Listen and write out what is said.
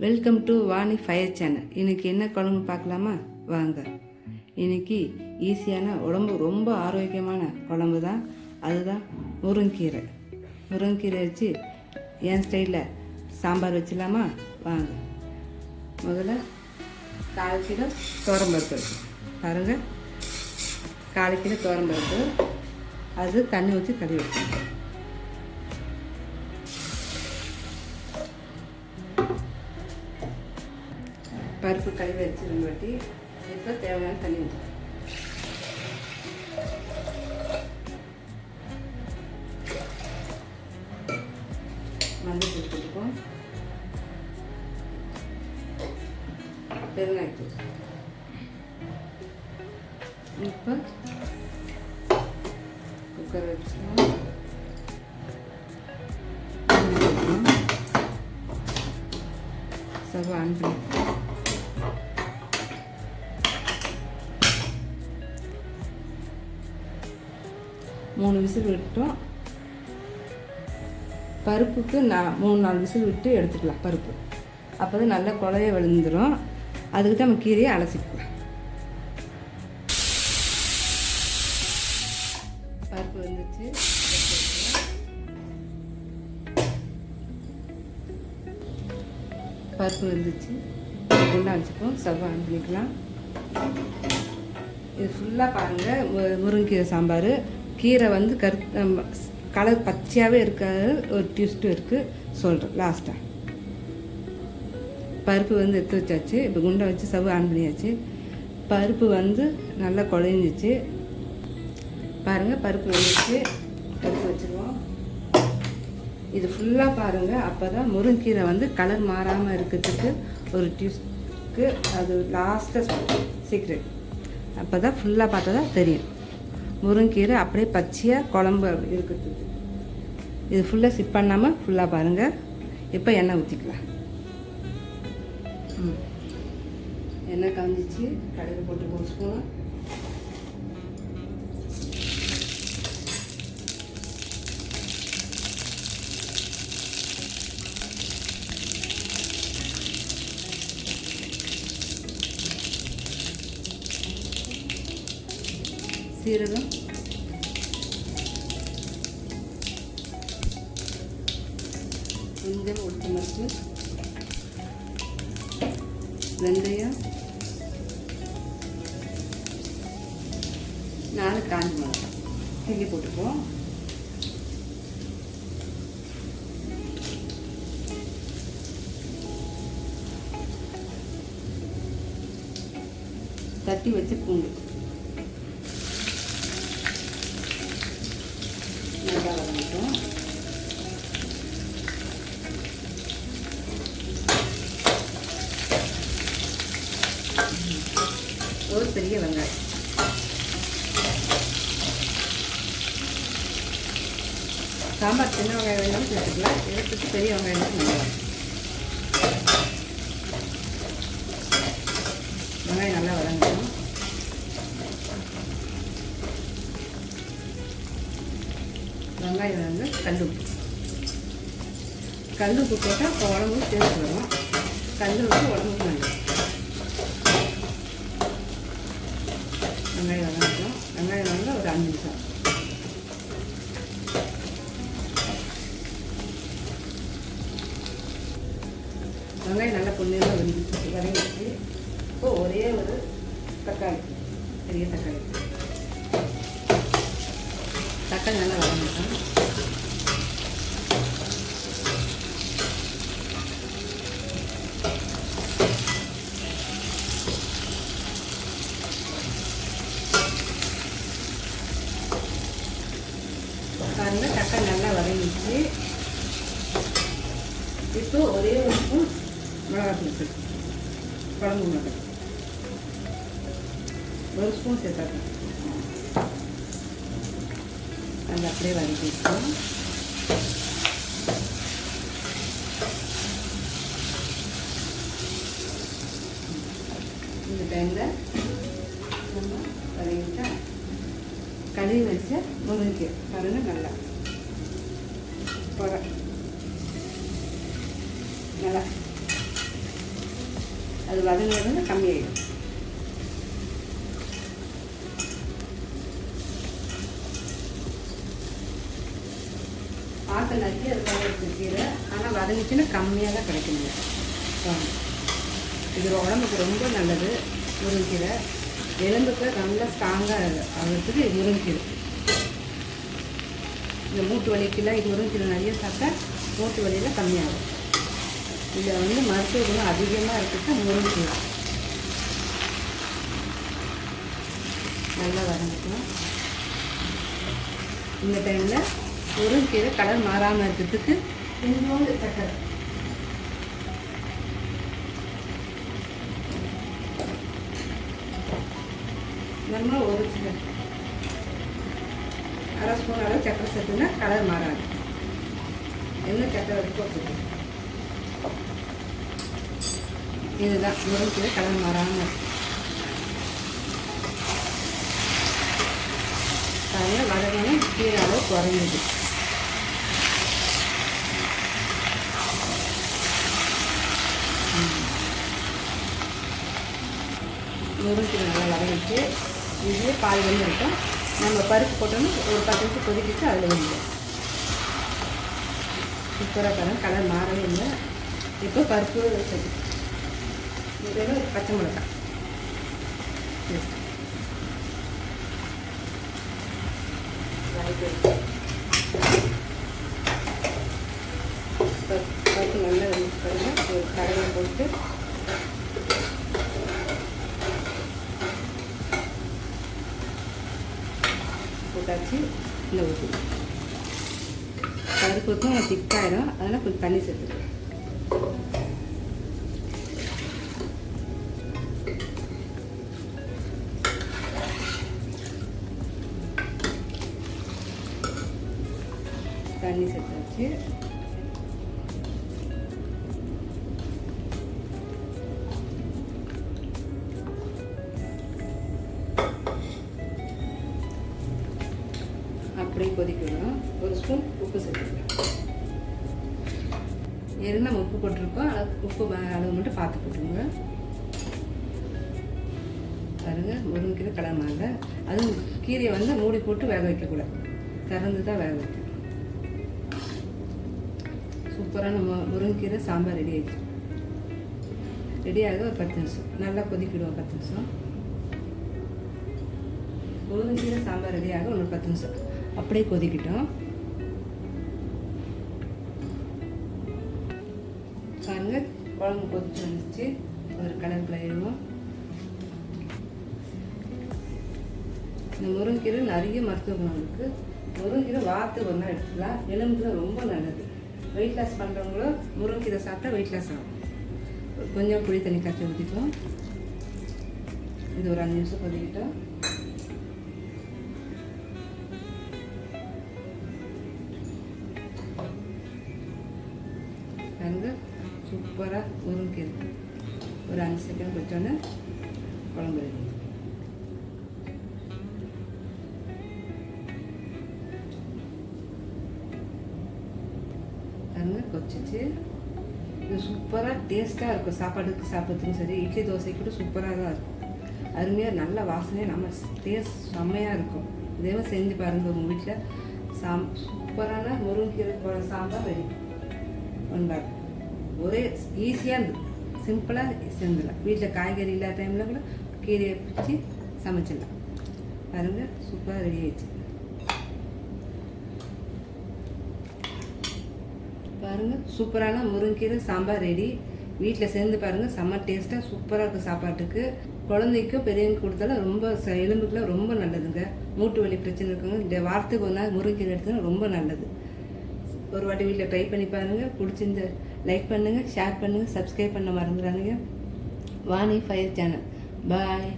Welcome to Vani fire channel. இன்றைக்கி என்ன குழம்பு பார்க்கலாமா? வாங்க. இன்றைக்கி ஈஸியான உடம்பு ரொம்ப ஆரோக்கியமான குழம்பு தான். அதுதான் முருங்கீரை. முருங்கீரை வச்சு என் ஸ்டைலில் சாம்பார் வச்சிடலாமா? வாங்க. முதல்ல 1/4 கிலோ துவரம்பருப்பு இருக்குது பாருங்கள். 1/4 கிலோ துவரம்பருப்பு, அது தண்ணி ஊற்றி கழுவி வச்சுக்கணும். பருப்பு கழுவி வச்சு 2 வாட்டி. இப்போ தேவையான தண்ணி ஊற்றணும். மஞ்சள் தூள் போட்டுப்போம். பெருங்காயத்தூள். இப்போ குக்கர் வச்சுக்கணும். ஸ்டவ் ஆன் பண்ணி 3 விசில் விட்டோம். பருப்புக்கு 3-4 விசில் விட்டு எடுத்துக்கலாம் பருப்பு. அப்போ தான் நல்லா குழைய விழுந்துடும். அதுக்கு தான் நம்ம கீரையை அலசிக்கலாம். பருப்பு வந்துச்சு. பருப்பு வந்துச்சு. குண்டா வச்சுப்போம். ஸ்டவ் ஆன் பண்ணிக்கலாம். இது ஃபுல்லாக பாருங்கள். முருங்கீரை சாம்பார். கீரை வந்து கலர் பச்சையாகவே இருக்காது. ஒரு டியூஸ்ட்டும் இருக்குது, சொல்கிறேன் லாஸ்ட்டாக. பருப்பு வந்து எடுத்து வச்சாச்சு. இப்போ குண்டை வச்சு ஸ்டவ் ஆன் பண்ணியாச்சு. பருப்பு வந்து நல்லா குழஞ்சிச்சு பாருங்கள். பருப்பு வந்துச்சு. பருப்பு வச்சுருவோம். இது ஃபுல்லாக பாருங்கள். அப்போ தான் முருங்கீரை வந்து கலர் மாறாமல் இருக்கிறதுக்கு ஒரு டியூஸ்க்கு அது லாஸ்ட்டாக சீக்ரெட். அப்போ தான் ஃபுல்லாக பார்த்தா தான் தெரியும். முருங்கீரை அப்படியே பச்சையாக குழம்பு இருக்கிறதுக்கு இது ஃபுல்லாக சிப் பண்ணாமல் ஃபுல்லாக பாருங்கள். இப்போ எண்ணெய் ஊற்றிக்கலாம். எண்ணெய் காஞ்சிச்சு. கடையில் போட்டு 1 ஸ்பூன். சீரகம், கொஞ்சம் உளுத்தம்பருப்பு, வெந்தயம், 4 காஞ்ச மிளகாய் கிள்ளி போட்டுப்போம். தட்டி வச்ச பூண்டு நல்லா வதங்கிட்டோம். ஒரு பெரிய வெங்காயம். சாம்பார் சின்ன வெங்காயம் வேணாலும் சேர்த்துக்கலாம். எடுத்துட்டு பெரிய வெங்காயம் நல்லா வெங்காயம் நல்லா வதங்கணும். வெங்காயம் வந்து கல்லுப்பு போட்டால் இப்போ உடம்பு சேர்த்து வரும். கல்லுப்பு உடம்புக்கு நல்லது. வெங்காயம் வதங்கணும். வெங்காயம் வந்து ஒரு 5 நிமிஷம். வெங்காயம் நல்லா பொண்ணுலாம் வதங்கிச்சு. இப்போ ஒரே ஒரு தக்காளி, பெரிய தக்காளி நல்லா வதங்கிட்டோம். பாருங்க, தக்காளி நல்லா வதங்கிச்சு. இப்போ ஒரே ஒரு ஸ்பூன் மிளகாத்தூள், குழம்பு மிளகாய் 1 ஸ்பூன் சேர்த்தாக்கணும். அது அப்படியே வதக்கிட்டோம். இந்த டைமில் நம்ம வதக்கிட்டா கழுவி வச்ச முருங்கீரை பாருங்கள் நல்லா நல்லா அது வதங்கிறது கம்மியாயிடும். பார்த்து நக்கி அதுக்காக கீரை, ஆனால் வதங்கிச்சுன்னா கம்மியாக தான் கிடைக்குங்க. இது உடம்புக்கு ரொம்ப நல்லது. முருங்கைக்கீரை எலும்புக்கு நல்லா ஸ்ட்ராங்காக ஆகிறதுக்கு முருங்கைக்கீரை. இந்த மூட்டு வலிக்கெல்லாம் இது முருங்கைக்கீரை நிறைய சாப்பிட்டா மூட்டு வலியில் கம்மியாகும். இதில் வந்து மருத்துவ குணம் அதிகமாக இருக்கிறது முருங்கைக்கீரை. நல்லா வதங்கிக்கணும். இந்த டைமில் முருங்கைக்கீரை கலர் மாறாமல் இருக்கிறதுக்கு கொஞ்சோண்டு சக்கரை, நம்ம ஒரு அரை ஸ்பூன் அளவு சக்கரை சேர்த்துனா கலர் மாறாது. என்ன சக்கரை இருக்கோ இதுதான் முருங்கைக்கீரை கலர் மாறாமல். அதில் வதங்கணும். கீரை அளவு குறையுது. முருங்கைக்கீரை நல்லா வதங்கிட்டு இதுலேயே பால் வந்து இருக்கும். நம்ம பருப்பு போட்டோம்னா ஒரு 10 நிமிஷம் கொதிக்கிட்டு அதில் வந்துடும். சூப்பராக பாருங்கள், கலர் மாறவே இல்லை. இப்போ பருப்பு இதில் ஒரு பச்சை மிளகாய் பருப்பு நல்லா பாருங்கள். ஒரு கடையை போட்டு போட்டாச்சு. இந்த ஊற்றி பருப்பு ஊற்றும் திக்காயிடும். அதனால் கொஞ்சம் தண்ணி சேர்த்துக்கலாம். தண்ணி சேர்த்தாச்சு. அப்படியே கொதிக்கணும். ஒரு ஸ்பூன் உப்பு சேர்த்துக்கலாம். ஏன்னா நம்ம உப்பு போட்டிருக்கோம். உப்பு அளவு மட்டும் பார்த்து போட்டுருங்க. பாருங்க, முருங்கைக்கீரை கலர் மாறல. அதுவும் கீரையை வந்து மூடி போட்டு வேக வைக்கக்கூடாது, திறந்து தான் வேக வைக்கணும். சூப்பரான முருங்கைக்கீரை சாம்பார் ரெடி ஆகிடுச்சு. ரெடி ஆகுது. ஒரு 10 நிமிஷம் நல்லா கொதிக்கிடுவோம். 10 நிமிஷம் முருங்கைக்கீரை சாம்பார் ரெடி ஆக ஒரு 10 நிமிஷம் அப்படியே கொதிக்கிட்டோம். பாருங்க, குழம்பு கொதிச்சு வந்துச்சு. ஒரு கலர் ஆயிடுவோம். இந்த முருங்கைக்கீரை நிறைய மருத்துவ குணம் இருக்குது. முருங்கைக்கீரை வாரத்துக்கு ஒரு நாள் எடுத்துக்கலாம். எலும்புக்கு ரொம்ப நல்லது. வெயிட் லாஸ் பண்ணுறவங்களும் முருங்கைக்கீரை சாப்பிட்டா வெயிட் லாஸ் ஆகும். கொஞ்சம் புளி தண்ணி காய்ச்சி ஊற்றிட்டோம். இது ஒரு 5 நிமிஷம் கொதிக்கிட்டோம். பாருங்க, சூப்பராக முருங்கைக்கீரை ஒரு 5 செகண்ட் வச்சோன்னே குழம்பு ரெடி. பாருங்க, கொச்சிச்சு. இது சூப்பராக டேஸ்ட்டாக இருக்கும். சாப்பாடுக்கு சாப்பிட்றதுக்கும் சரி, இட்லி தோசை கூட சூப்பராக தான் இருக்கும். அருமையாக நல்ல வாசனையாக நம்ம டேஸ்ட் செம்மையாக இருக்கும். இதே செஞ்சு பாருங்கள் உங்கள் வீட்டில். சூப்பரான முருங்கைக்கீரை சாம்பார் ரெடி பண்ணுறாங்க. ஒரே ஈஸியாக சிம்பிளாக செஞ்சிடலாம். வீட்டில் காய்கறி இல்லாத டைமில் கூட கீரையை பிடிச்சி சமைச்சிடலாம். பாருங்கள், சூப்பராக ரெடி ஆயிடுச்சு. பாருங்கள், சூப்பரான முருங்கைக்கீரை சாம்பார் ரெடி. வீட்டில் சேர்ந்து பாருங்கள், செம்ம டேஸ்ட்டாக சூப்பராக இருக்கும். சாப்பாட்டுக்கு குழந்தைக்கும் பெரியவங்க கொடுத்தாலும் ரொம்ப எலும்புக்குலாம் ரொம்ப நல்லதுங்க. மூட்டு வலி பிரச்சனை இருக்குங்க, இந்த வாரத்துக்கு ஒரு நாள் முருங்கைக்கீரை எடுத்தோன்னா ரொம்ப நல்லது. ஒரு வாட்டி வீட்டில் ட்ரை பண்ணி பாருங்கள். பிடிச்சிருந்த லைக் பண்ணுங்கள், ஷேர் பண்ணுங்கள், சப்ஸ்கிரைப் பண்ண மறந்துடாதீங்க. Vani fire channel. பாய்.